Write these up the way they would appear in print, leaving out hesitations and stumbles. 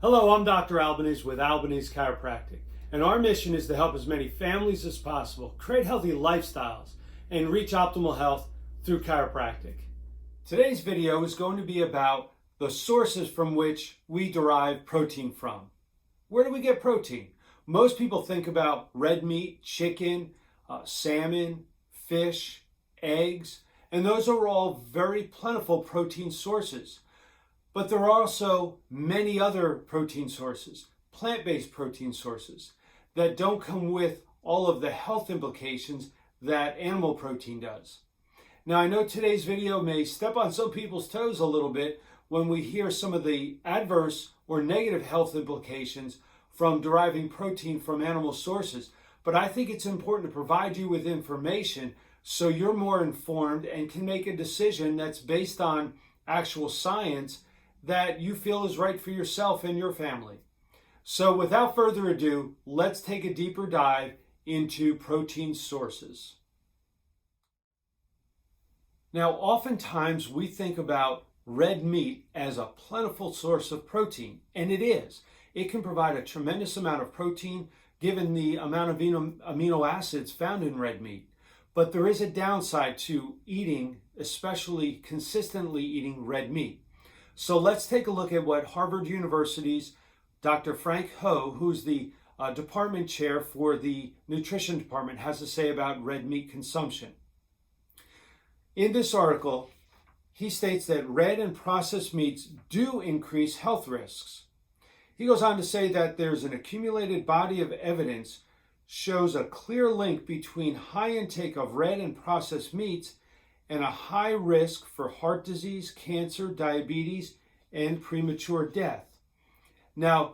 Hello, I'm Dr. Albanese with Albanese Chiropractic, and our mission is to help as many families as possible create healthy lifestyles and reach optimal health through chiropractic. Today's video is going to be about the sources from which we derive protein from. Where do we get protein? Most people think about red meat, chicken, salmon, fish, eggs, and those are all very plentiful protein sources. But there are also many other protein sources, plant-based protein sources, that don't come with all of the health implications that animal protein does. Now, I know today's video may step on some people's toes a little bit when we hear some of the adverse or negative health implications from deriving protein from animal sources, but I think it's important to provide you with information so you're more informed and can make a decision that's based on actual science that you feel is right for yourself and your family. So without further ado, let's take a deeper dive into protein sources. Now, oftentimes we think about red meat as a plentiful source of protein, and it is. It can provide a tremendous amount of protein given the amount of amino acids found in red meat. But there is a downside to eating, especially consistently eating red meat. So let's take a look at what Harvard University's Dr. Frank Ho, who's the department chair for the nutrition department, has to say about red meat consumption. In this article, he states that red and processed meats do increase health risks. He goes on to say that there's an accumulated body of evidence shows a clear link between high intake of red and processed meats and a high risk for heart disease, cancer, diabetes, and premature death. Now,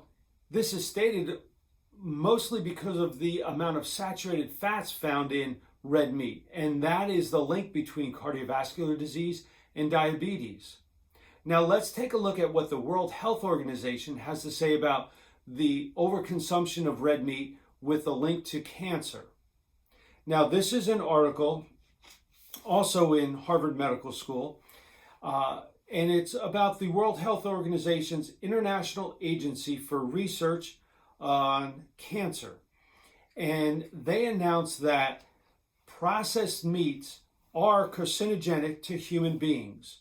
this is stated mostly because of the amount of saturated fats found in red meat, and that is the link between cardiovascular disease and diabetes. Now, let's take a look at what the World Health Organization has to say about the overconsumption of red meat with a link to cancer. Now, this is an article also in Harvard Medical School, and it's about the World Health Organization's International Agency for Research on Cancer. And they announced that processed meats are carcinogenic to human beings.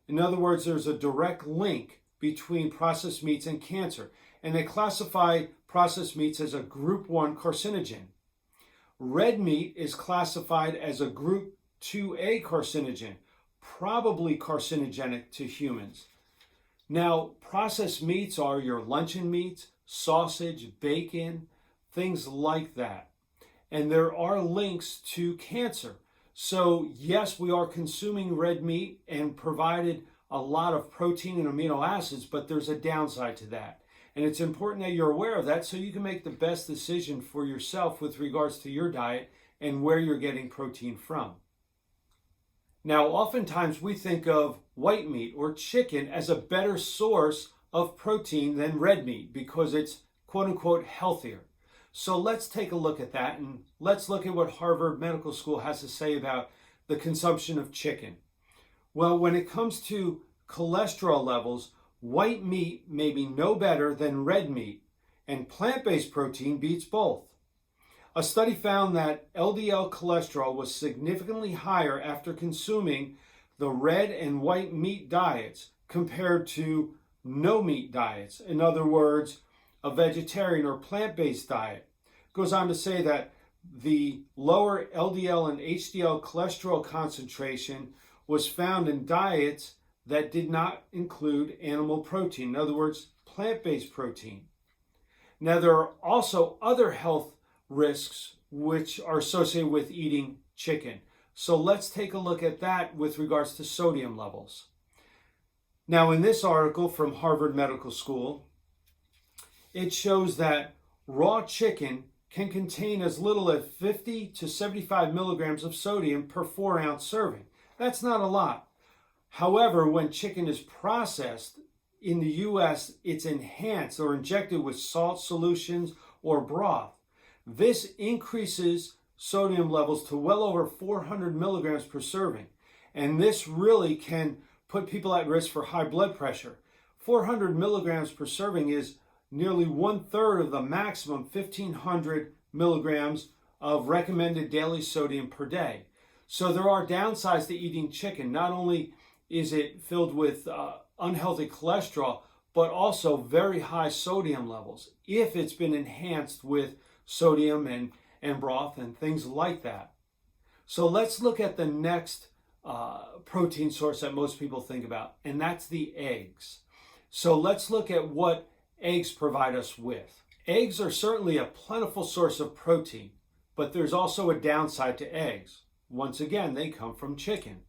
In other words, there's a direct link between processed meats and cancer. And they classify processed meats as a group 1 carcinogen. Red meat is classified as a group 2A carcinogen, probably carcinogenic to humans. Now, processed meats are your luncheon meats, sausage, bacon, things like that. And there are links to cancer. So yes, we are consuming red meat and provided a lot of protein and amino acids, but there's a downside to that. And it's important that you're aware of that so you can make the best decision for yourself with regards to your diet and where you're getting protein from. Now, oftentimes we think of white meat or chicken as a better source of protein than red meat because it's quote unquote healthier. So let's take a look at that, and let's look at what Harvard Medical School has to say about the consumption of chicken. Well, when it comes to cholesterol levels, white meat may be no better than red meat, and plant-based protein beats both. A study found that LDL cholesterol was significantly higher after consuming the red and white meat diets compared to no meat diets. In other words, a vegetarian or plant-based diet. Goes on to say that the lower LDL and HDL cholesterol concentration was found in diets that did not include animal protein. In other words, plant-based protein. Now, there are also other health risks which are associated with eating chicken. So let's take a look at that with regards to sodium levels. Now, in this article from Harvard Medical School, it shows that raw chicken can contain as little as 50 to 75 milligrams of sodium per 4-ounce serving. That's not a lot. However, when chicken is processed, in the US, it's enhanced or injected with salt solutions or broth. This increases sodium levels to well over 400 milligrams per serving. And this really can put people at risk for high blood pressure. 400 milligrams per serving is nearly 1/3 of the maximum 1,500 milligrams of recommended daily sodium per day. So there are downsides to eating chicken. Not only is it filled with unhealthy cholesterol, but also very high sodium levels if it's been enhanced with sodium and broth and things like that. So let's look at the next protein source that most people think about, and that's the eggs. So let's look at what eggs provide us with. Eggs are certainly a plentiful source of protein, but there's also a downside to eggs. Once again, they come from chicken.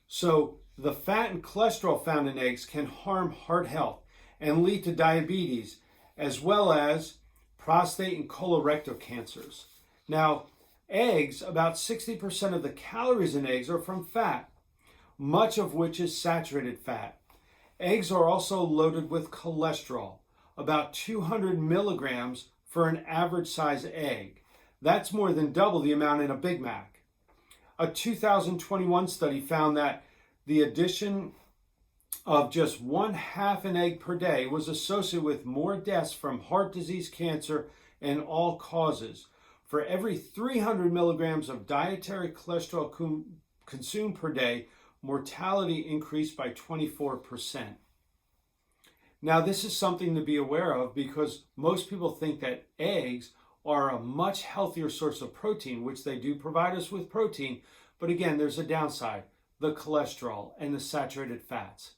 So the fat and cholesterol found in eggs can harm heart health and lead to diabetes, as well as prostate and colorectal cancers. Now, eggs, about 60% of the calories in eggs are from fat, much of which is saturated fat. Eggs are also loaded with cholesterol, about 200 milligrams for an average size egg. That's more than double the amount in a Big Mac. A 2021 study found that the addition of just 1/2 an egg per day was associated with more deaths from heart disease, cancer, and all causes. For every 300 milligrams of dietary cholesterol consumed per day, mortality increased by 24%. Now, this is something to be aware of because most people think that eggs are a much healthier source of protein, which they do provide us with protein. But again, there's a downside, the cholesterol and the saturated fats.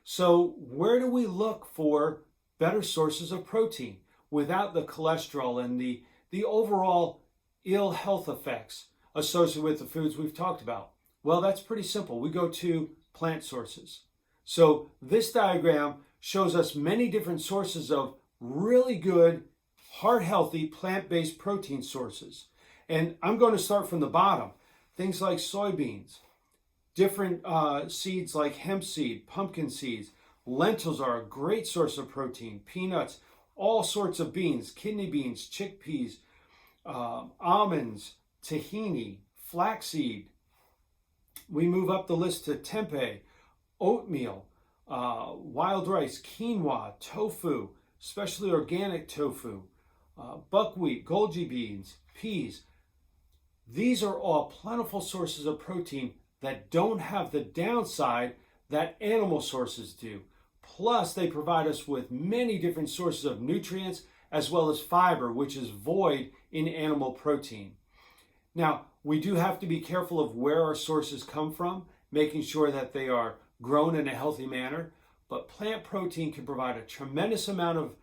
So where do we look for better sources of protein without the cholesterol and the overall ill health effects associated with the foods we've talked about? Well, that's pretty simple. We go to plant sources. So this diagram shows us many different sources of really good, heart-healthy, plant-based protein sources. And I'm going to start from the bottom. Things like soybeans, different seeds like hemp seed, pumpkin seeds. Lentils are a great source of protein. Peanuts, all sorts of beans, kidney beans, chickpeas, almonds, tahini, flaxseed. We move up the list to tempeh, oatmeal, wild rice, quinoa, tofu, especially organic tofu, buckwheat, goji beans, peas. These are all plentiful sources of protein that don't have the downside that animal sources do. Plus, they provide us with many different sources of nutrients as well as fiber, which is void in animal protein. Now, we do have to be careful of where our sources come from, making sure that they are grown in a healthy manner, but plant protein can provide a tremendous amount of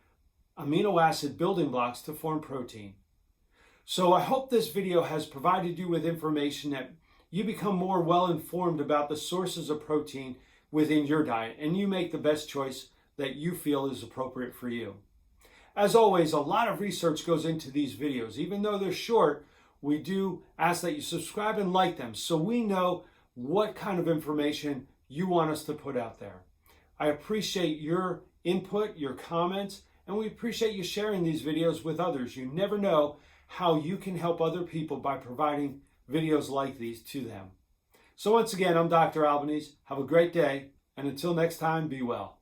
amino acid building blocks to form protein. So I hope this video has provided you with information that you become more well informed about the sources of protein within your diet, and you make the best choice that you feel is appropriate for you. As always, a lot of research goes into these videos. Even though they're short, we do ask that you subscribe and like them so we know what kind of information you want us to put out there. I appreciate your input, your comments, and we appreciate you sharing these videos with others. You never know how you can help other people by providing videos like these to them. So once again, I'm Dr. Albanese. Have a great day, and until next time, be well.